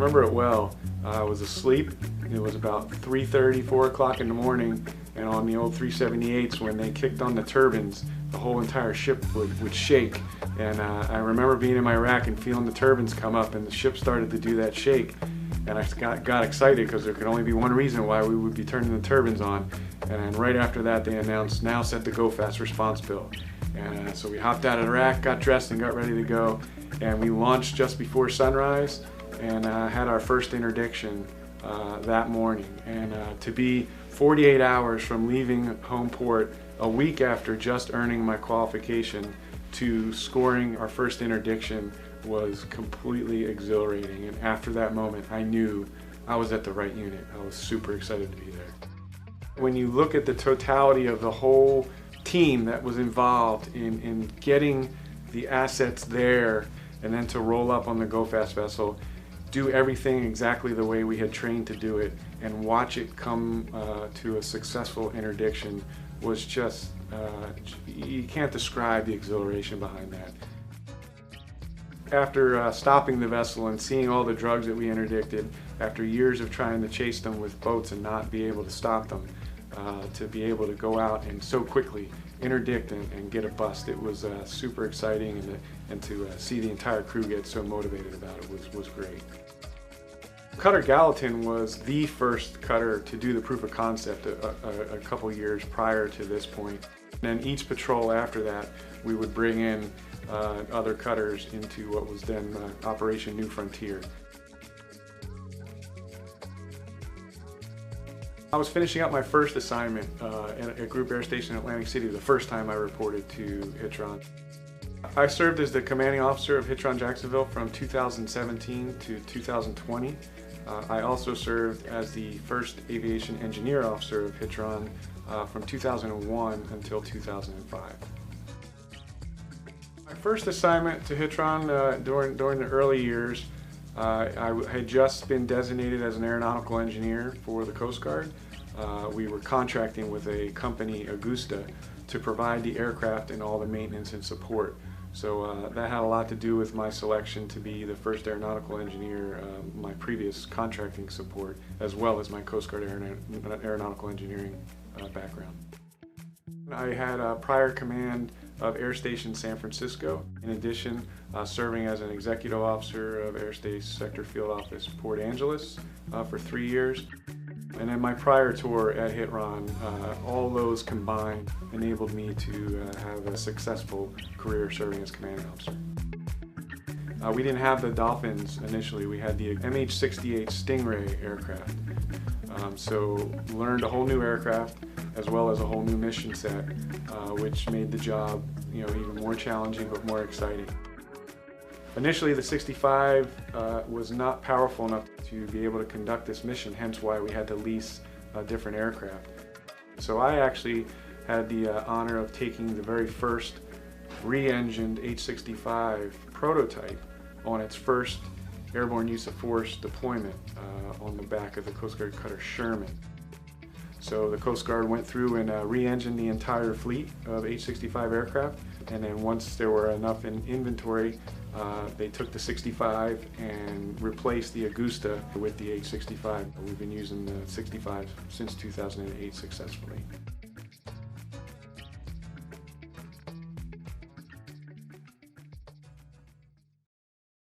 remember it well. I was asleep. It was about 3:30, 4 o'clock in the morning, and on the old 378s, when they kicked on the turbines, the whole entire ship would shake. And I remember being in my rack and feeling the turbines come up, and the ship started to do that shake. And I got excited because there could only be one reason why we would be turning the turbines on. And right after that, they announced, "Now set the go fast response bill." And so we hopped out of the rack, got dressed, and got ready to go. And we launched just before sunrise and had our first interdiction that morning. And to be 48 hours from leaving home port, a week after just earning my qualification, to scoring our first interdiction was completely exhilarating. And after that moment, I knew I was at the right unit. I was super excited to be there. When you look at the totality of the whole team that was involved in getting the assets there, and then to roll up on the Go Fast vessel, do everything exactly the way we had trained to do it, and watch it come to a successful interdiction, was just, you can't describe the exhilaration behind that. After stopping the vessel and seeing all the drugs that we interdicted, after years of trying to chase them with boats and not be able to stop them, to be able to go out and so quickly interdict and get a bust, it was super exciting, and to see the entire crew get so motivated about it was great. Cutter Gallatin was the first cutter to do the proof of concept a couple years prior to this point. And then each patrol after that, we would bring in other cutters into what was then Operation New Frontier. I was finishing up my first assignment at Group Air Station in Atlantic City the first time I reported to Hitron. I served as the commanding officer of Hitron Jacksonville from 2017 to 2020. I also served as the first aviation engineer officer of Hitron from 2001 until 2005. My first assignment to Hitron during the early years, I had just been designated as an aeronautical engineer for the Coast Guard. We were contracting with a company, Augusta, to provide the aircraft and all the maintenance and support. So that had a lot to do with my selection to be the first aeronautical engineer, my previous contracting support, as well as my Coast Guard aeronautical engineering background. I had a prior command of Air Station San Francisco. In addition, serving as an executive officer of Air Station Sector Field Office Port Angeles for 3 years. And then my prior tour at Hitron, all those combined enabled me to have a successful career serving as commanding officer. We didn't have the Dolphins initially, we had the MH-68 Stingray aircraft. So learned a whole new aircraft as well as a whole new mission set, which made the job even more challenging but more exciting. Initially, the 65 was not powerful enough to be able to conduct this mission, hence why we had to lease a different aircraft. So I actually had the honor of taking the very first re-engined H-65 prototype on its first airborne use of force deployment on the back of the Coast Guard cutter Sherman. So the Coast Guard went through and re-engined the entire fleet of H-65 aircraft, and then once there were enough in inventory, they took the 65 and replaced the Augusta with the H-65. We've been using the 65 since 2008 successfully.